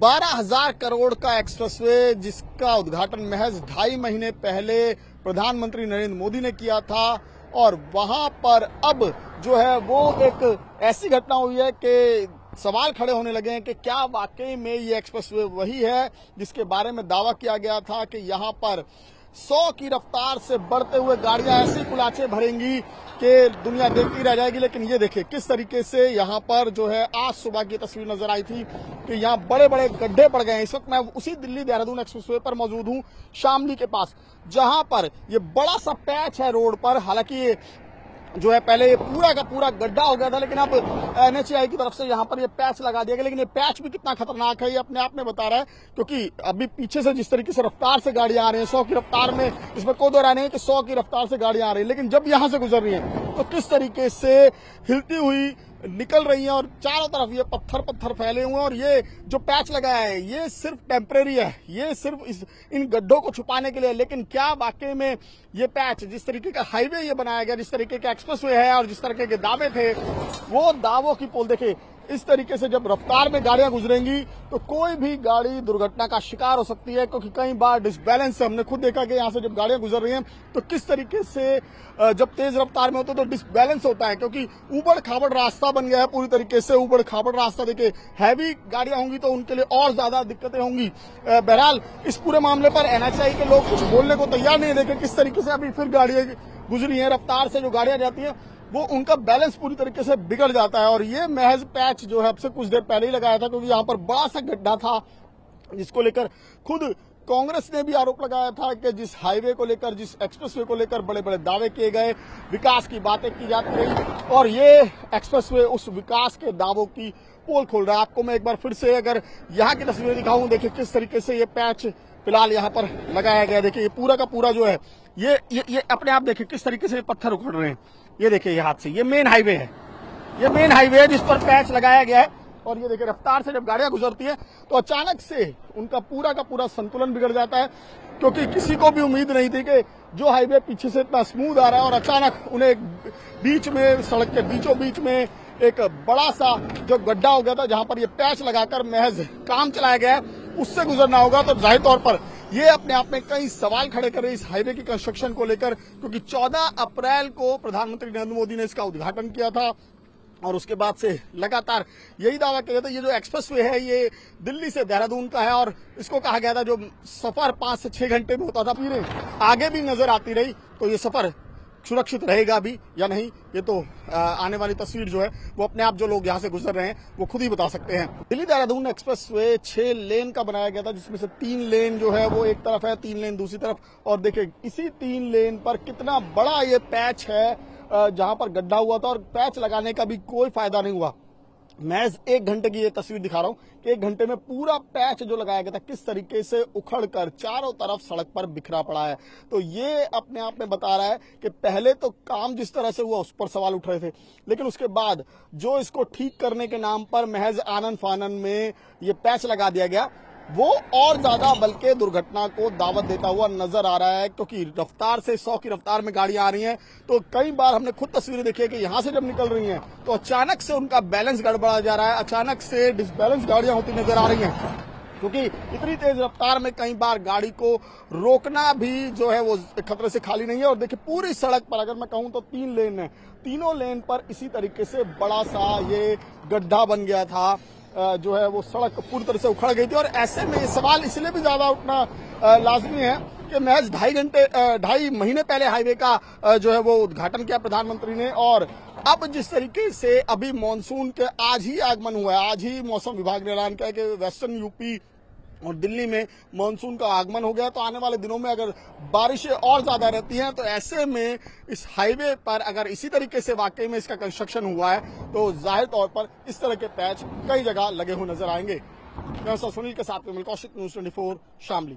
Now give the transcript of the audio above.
12,000 करोड़ का एक्सप्रेसवे जिसका उद्घाटन महज 2.5 महीने पहले प्रधानमंत्री नरेंद्र मोदी ने किया था और वहां पर अब जो है वो एक ऐसी घटना हुई है कि सवाल खड़े होने लगे हैं कि क्या वाकई में ये एक्सप्रेसवे वही है जिसके बारे में दावा किया गया था कि यहां पर 100 की रफ्तार से बढ़ते हुए गाड़ियां ऐसी कुलाचे भरेंगी कि दुनिया देखती रह जाएगी। लेकिन ये देखिए किस तरीके से यहाँ पर जो है आज सुबह की तस्वीर नजर आई थी कि यहाँ बड़े बड़े गड्ढे पड़ गए हैं। इस वक्त मैं उसी दिल्ली देहरादून एक्सप्रेसवे पर मौजूद हूँ, शामली के पास, जहां पर ये बड़ा सा पैच है रोड पर। हालांकि जो है पहले ये पूरा का पूरा गड्ढा हो गया था, लेकिन अब NHAI की तरफ से यहाँ पर ये पैच लगा दिया गया। लेकिन ये पैच भी कितना खतरनाक है ये अपने आप में बता रहा है, क्योंकि अभी पीछे से जिस तरीके से रफ्तार से गाड़ियां आ रही हैं 100 की रफ्तार में, इसमें कोई दो राय नहीं है कि 100 की रफ्तार से गाड़ियां आ रही है, लेकिन जब यहां से गुजर रही हैं तो किस तरीके से हिलती हुई निकल रही है और चारों तरफ ये पत्थर पत्थर फैले हुए हैं। और ये जो पैच लगाया है ये सिर्फ टेम्परेरी है, ये सिर्फ इन गड्ढों को छुपाने के लिए। लेकिन क्या वाकई में ये पैच, जिस तरीके का हाईवे ये बनाया गया, जिस तरीके का एक्सप्रेसवे है और जिस तरीके के दावे थे, वो दावों की पोल देखिए। इस तरीके से जब रफ्तार में गाड़ियां गुजरेंगी तो कोई भी गाड़ी दुर्घटना का शिकार हो सकती है, क्योंकि कई बार डिसबैलेंस हमने खुद देखा कि यहां से जब गाड़ियां गुजर रही हैं तो किस तरीके से जब तेज रफ्तार में होते तो डिसबैलेंस होता है, क्योंकि ऊबड़ खाबड़ रास्ता बन गया है पूरी तरीके से। ऊबड़ खाबड़ रास्ता देखिए, हैवी गाड़ियां होंगी तो उनके लिए और ज्यादा दिक्कतें होंगी। बहरहाल इस पूरे मामले पर NHAI के लोग कुछ बोलने को तैयार नहीं। देखे किस तरीके से अभी फिर गाड़ियां गुजरी हैं, रफ्तार से जो गाड़ियां जाती हैं वो उनका बैलेंस पूरी तरीके से बिगड़ जाता है। और ये महज पैच जो है अब से कुछ देर पहले ही लगाया था, क्योंकि यहाँ पर बड़ा सा गड्ढा था जिसको लेकर खुद कांग्रेस ने भी आरोप लगाया था कि जिस हाईवे को लेकर, जिस एक्सप्रेसवे को लेकर बड़े बड़े दावे किए गए, विकास की बातें की जाती रही, और ये एक्सप्रेसवे उस विकास के दावों की पोल खोल रहा है। आपको मैं एक बार फिर से अगर यहाँ की तस्वीरें दिखाऊं, देखिए किस तरीके से ये पैच फिलहाल यहाँ पर लगाया गया। देखिए ये पूरा का पूरा जो है ये अपने आप देखिए किस तरीके से पत्थर उखड़ रहे हैं। ये देखिए ये हाथ से, ये मेन हाईवे है, ये मेन हाईवे है जिस पर पैच लगाया गया है। और ये देखिए रफ्तार से जब गाड़ियां गुजरती है तो अचानक से उनका पूरा का पूरा संतुलन बिगड़ जाता है, क्योंकि किसी को भी उम्मीद नहीं थी कि जो हाईवे पीछे से इतना स्मूथ आ रहा है और अचानक उन्हें बीच में, सड़क के बीचों बीच में एक बड़ा सा जो गड्ढा हो गया था जहां पर ये पैच लगाकर महज काम चलाया गया है, उससे गुजरना होगा। तो जाहिर तौर पर ये अपने आप में कई सवाल खड़े कर रहे हैं इस हाईवे की कंस्ट्रक्शन को लेकर, क्योंकि 14 अप्रैल को प्रधानमंत्री नरेंद्र मोदी ने इसका उद्घाटन किया था और उसके बाद से लगातार यही दावा किया था। ये जो एक्सप्रेसवे है ये दिल्ली से देहरादून का है और इसको कहा गया था जो सफर 5 से 6 घंटे में होता था, फिर आगे भी नजर आती रही। तो ये सफर सुरक्षित रहेगा भी या नहीं, ये तो आने वाली तस्वीर जो है वो अपने आप जो लोग यहाँ से गुजर रहे हैं वो खुद ही बता सकते हैं। दिल्ली देहरादून एक्सप्रेसवे 6 लेन का बनाया गया था, जिसमें से 3 लेन जो है वो एक तरफ है, 3 लेन दूसरी तरफ। और देखिए इसी 3 लेन पर कितना बड़ा ये पैच है जहां पर गड्ढा हुआ था, और पैच लगाने का भी कोई फायदा नहीं हुआ। महज 1 घंटे की ये तस्वीर दिखा रहा हूं कि 1 घंटे में पूरा पैच जो लगाया गया था किस तरीके से उखड़कर चारों तरफ सड़क पर बिखरा पड़ा है। तो ये अपने आप में बता रहा है कि पहले तो काम जिस तरह से हुआ उस पर सवाल उठ रहे थे, लेकिन उसके बाद जो इसको ठीक करने के नाम पर महज आनन फानन में ये पैच लगा दिया गया, वो और ज्यादा बल्कि दुर्घटना को दावत देता हुआ नजर आ रहा है। क्योंकि रफ्तार से 100 की रफ्तार में गाड़ियां आ रही हैं तो कई बार हमने खुद तस्वीरें देखी है कि यहां से जब निकल रही हैं तो अचानक से उनका बैलेंस गड़बड़ा जा रहा है, अचानक से डिसबैलेंस गाड़ियां होती नजर आ रही हैं, क्योंकि इतनी तेज रफ्तार में कई बार गाड़ी को रोकना भी जो है वो खतरे से खाली नहीं है। और देखिए पूरी सड़क पर अगर मैं कहूं तो 3 लेन है, तीनों लेन पर इसी तरीके से बड़ा सा ये गड्ढा बन गया था, जो है वो सड़क पूरी तरह से उखड़ गई थी। और ऐसे में ये सवाल इसलिए भी ज्यादा उठना लाजमी है कि महज 2.5 महीने पहले हाईवे का जो है वो उद्घाटन किया प्रधानमंत्री ने, और अब जिस तरीके से अभी मानसून के आज ही आगमन हुआ है, आज ही मौसम विभाग ने ऐलान किया कि वेस्टर्न यूपी और दिल्ली में मानसून का आगमन हो गया। तो आने वाले दिनों में अगर बारिशें और ज्यादा रहती हैं तो ऐसे में इस हाईवे पर अगर इसी तरीके से वाकई में इसका कंस्ट्रक्शन हुआ है तो जाहिर तौर पर इस तरह के पैच कई जगह लगे हुए नजर आएंगे। मैं सुनील के साथ में कौशिक, न्यूज़ 24 शामली।